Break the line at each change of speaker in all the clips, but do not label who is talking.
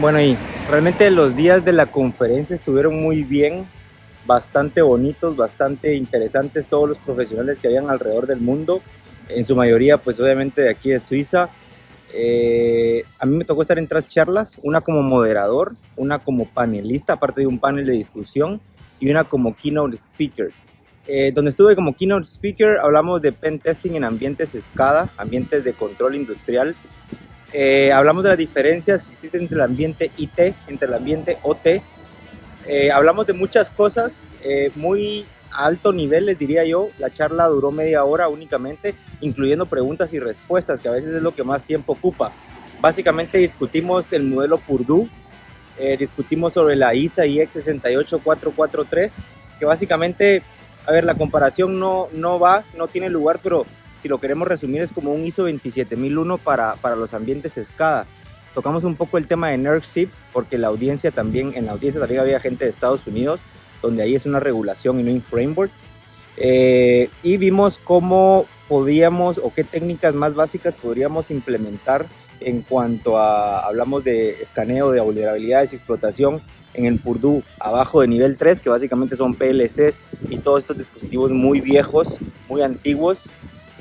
Bueno, y realmente los días de la conferencia estuvieron muy bien, bastante bonitos, bastante interesantes todos los profesionales que habían alrededor del mundo, en su mayoría pues obviamente de aquí de Suiza. A mí me tocó estar en tres charlas, una como moderador, una como panelista, aparte de un panel de discusión, y una como keynote speaker. Donde estuve como keynote speaker hablamos de pen testing en ambientes SCADA, ambientes de control industrial. Hablamos de las diferencias que existen entre el ambiente IT, entre el ambiente OT. Hablamos de muchas cosas muy a alto nivel, les diría yo. La charla duró media hora únicamente, incluyendo preguntas y respuestas, que a veces es lo que más tiempo ocupa. Básicamente discutimos el modelo Purdue, discutimos sobre la ISA IEC 68443, que básicamente, a ver, la comparación no tiene lugar, pero si lo queremos resumir es como un ISO 27001 para los ambientes SCADA. Tocamos un poco el tema de NERC-CIP, porque en la audiencia también había gente de Estados Unidos, donde ahí es una regulación y no un framework. Y vimos cómo podíamos o qué técnicas más básicas podríamos implementar en cuanto a, hablamos de escaneo de vulnerabilidades y explotación en el Purdue abajo de nivel 3, que básicamente son PLCs y todos estos dispositivos muy viejos, muy antiguos,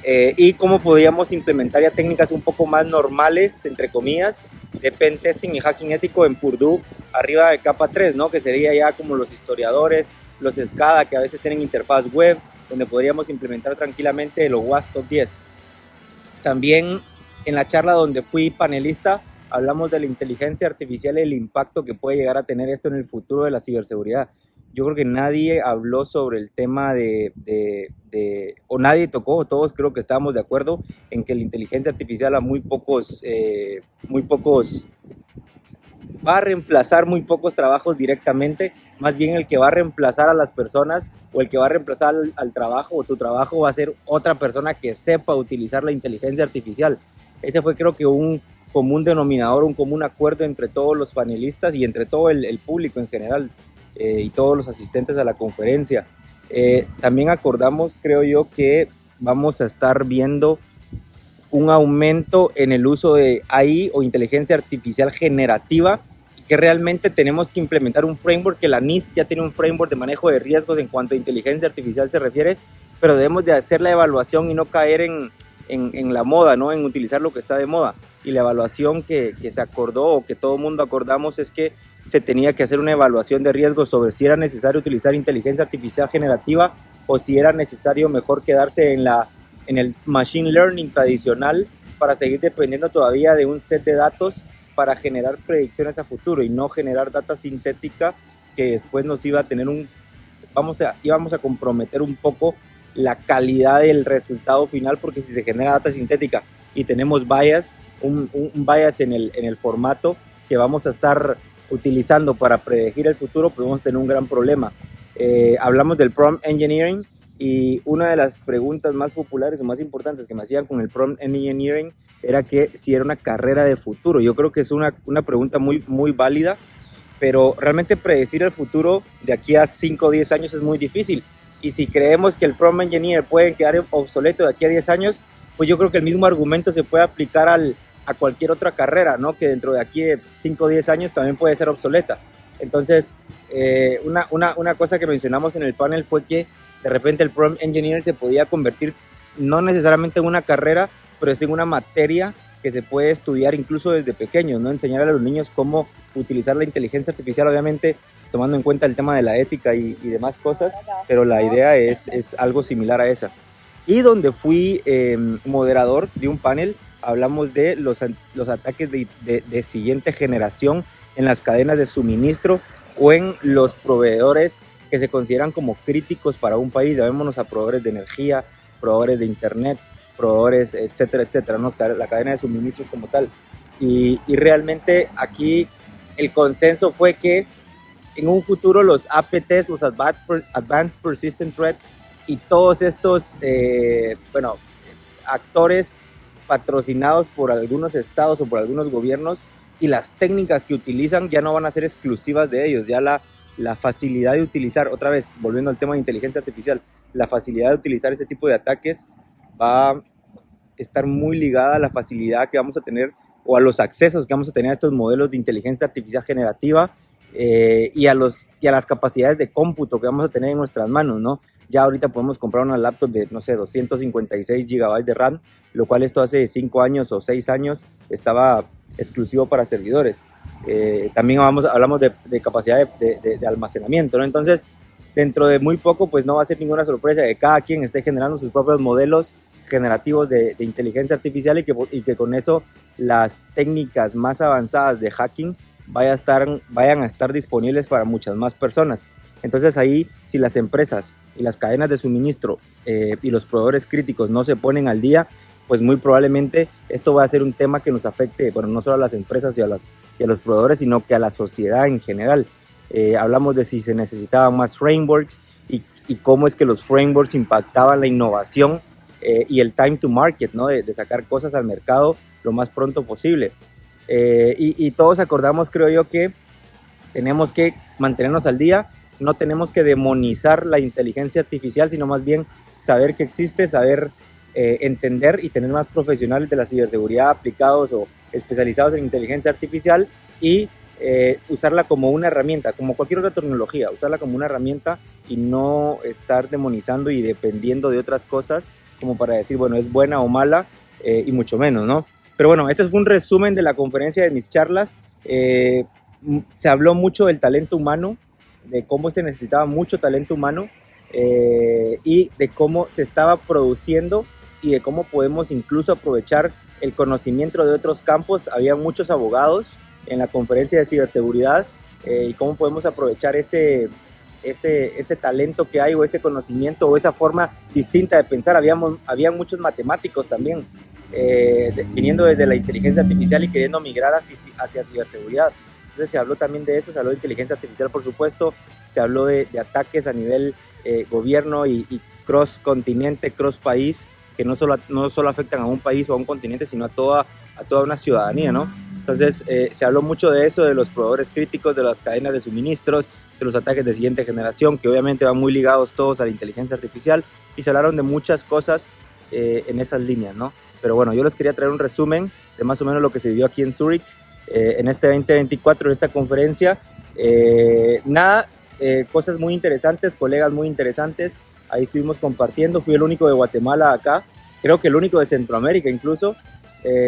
y cómo podíamos implementar ya técnicas un poco más normales, entre comillas, de pen testing y hacking ético en Purdue arriba de capa 3, ¿no? Que sería ya como los historiadores, los SCADA, que a veces tienen interfaz web, donde podríamos implementar tranquilamente los WASP Top 10. También en la charla donde fui panelista, hablamos de la inteligencia artificial y el impacto que puede llegar a tener esto en el futuro de la ciberseguridad. Yo creo que nadie habló sobre el tema o nadie tocó, todos creo que estábamos de acuerdo en que la inteligencia artificial a va a reemplazar muy pocos trabajos directamente, más bien el que va a reemplazar a las personas o el que va a reemplazar al trabajo o tu trabajo va a ser otra persona que sepa utilizar la inteligencia artificial. Ese fue creo que un común denominador, un común acuerdo entre todos los panelistas y entre todo el público en general y todos los asistentes a la conferencia. También acordamos, creo yo, que vamos a estar viendo un aumento en el uso de AI o inteligencia artificial generativa, que realmente tenemos que implementar un framework, que la NIST ya tiene un framework de manejo de riesgos en cuanto a inteligencia artificial se refiere, pero debemos de hacer la evaluación y no caer en la moda, ¿no? En utilizar lo que está de moda. Y la evaluación que se acordó o que todo el mundo acordamos es que se tenía que hacer una evaluación de riesgos sobre si era necesario utilizar inteligencia artificial generativa o si era necesario mejor quedarse en el machine learning tradicional para seguir dependiendo todavía de un set de datos para generar predicciones a futuro y no generar data sintética que después nos iba a tener íbamos a comprometer un poco la calidad del resultado final, porque si se genera data sintética y tenemos bias, un bias en el formato que vamos a estar utilizando para predecir el futuro, pues vamos a tener un gran problema. Hablamos del prompt engineering, y una de las preguntas más populares o más importantes que me hacían con el prompt engineering era que si era una carrera de futuro. Yo creo que es una pregunta muy, muy válida, pero realmente predecir el futuro de aquí a 5 o 10 años es muy difícil. Y si creemos que el prompt engineer puede quedar obsoleto de aquí a 10 años, pues yo creo que el mismo argumento se puede aplicar a cualquier otra carrera, ¿no? Que dentro de aquí de 5 o 10 años también puede ser obsoleta. Entonces, una cosa que mencionamos en el panel fue que de repente el prompt engineer se podía convertir no necesariamente en una carrera, pero es en una materia que se puede estudiar incluso desde pequeños, ¿no? Enseñar a los niños cómo utilizar la inteligencia artificial, obviamente tomando en cuenta el tema de la ética y demás cosas, pero la idea es algo similar a esa. Y donde fui moderador de un panel, hablamos de los ataques de siguiente generación en las cadenas de suministro o en los proveedores que se consideran como críticos para un país. Llamémonos a proveedores de energía, proveedores de internet, proveedores, etcétera, etcétera, ¿no? La cadena de suministros como tal. Y realmente aquí el consenso fue que en un futuro los APTs, los Advanced Persistent Threats, y todos estos, actores patrocinados por algunos estados o por algunos gobiernos, y las técnicas que utilizan ya no van a ser exclusivas de ellos. Ya la facilidad de utilizar, otra vez, volviendo al tema de inteligencia artificial, la facilidad de utilizar este tipo de ataques va a estar muy ligada a la facilidad que vamos a tener o a los accesos que vamos a tener a estos modelos de inteligencia artificial generativa y a las capacidades de cómputo que vamos a tener en nuestras manos, ¿no? Ya ahorita podemos comprar una laptop de, no sé, 256 GB de RAM, lo cual esto hace 5 años o 6 años estaba exclusivo para servidores. También hablamos de capacidad de almacenamiento, ¿no? Entonces, dentro de muy poco, pues no va a ser ninguna sorpresa que cada quien esté generando sus propios modelos generativos de inteligencia artificial y que con eso las técnicas más avanzadas de hacking vayan a estar disponibles para muchas más personas. Entonces ahí, si las empresas y las cadenas de suministro y los proveedores críticos no se ponen al día, pues muy probablemente esto va a ser un tema que nos afecte, bueno, no solo a las empresas y a los proveedores, sino que a la sociedad en general. Hablamos de si se necesitaban más frameworks y cómo es que los frameworks impactaban la innovación y el time to market, ¿no? De sacar cosas al mercado lo más pronto posible. Y todos acordamos, creo yo, que tenemos que mantenernos al día, no tenemos que demonizar la inteligencia artificial, sino más bien saber que existe, saber entender y tener más profesionales de la ciberseguridad aplicados o especializados en inteligencia artificial y usarla como una herramienta, como cualquier otra tecnología, usarla como una herramienta y no estar demonizando y dependiendo de otras cosas como para decir, bueno, es buena o mala y mucho menos, ¿no? Pero bueno, este fue un resumen de la conferencia de mis charlas. Se habló mucho del talento humano, de cómo se necesitaba mucho talento humano y de cómo se estaba produciendo y de cómo podemos incluso aprovechar el conocimiento de otros campos. Había muchos abogados en la conferencia de ciberseguridad y cómo podemos aprovechar ese talento que hay o ese conocimiento o esa forma distinta de pensar. Había muchos matemáticos también viniendo desde la inteligencia artificial y queriendo migrar hacia ciberseguridad. Entonces se habló también de eso, se habló de inteligencia artificial, por supuesto, se habló de ataques a nivel gobierno y cross continente, cross país, que no solo afectan a un país o a un continente, sino a toda una ciudadanía, ¿no? Entonces se habló mucho de eso, de los proveedores críticos, de las cadenas de suministros, de los ataques de siguiente generación, que obviamente van muy ligados todos a la inteligencia artificial, y se hablaron de muchas cosas en esas líneas, ¿no? Pero bueno, yo les quería traer un resumen de más o menos lo que se vivió aquí en Zurich en este 2024, en esta conferencia. Cosas muy interesantes, colegas muy interesantes, ahí estuvimos compartiendo. Fui el único de Guatemala acá, creo que el único de Centroamérica incluso.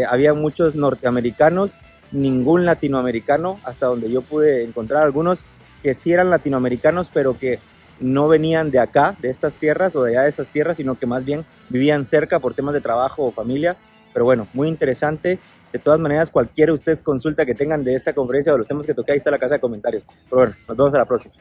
Había muchos norteamericanos, ningún latinoamericano, hasta donde yo pude encontrar algunos que sí eran latinoamericanos, pero que no venían de acá, de estas tierras o de allá de esas tierras, sino que más bien vivían cerca por temas de trabajo o familia. Pero bueno, muy interesante. De todas maneras, cualquier consulta que tengan de esta conferencia o de los temas que toqué, ahí está la casa de comentarios. Pero bueno, nos vemos a la próxima.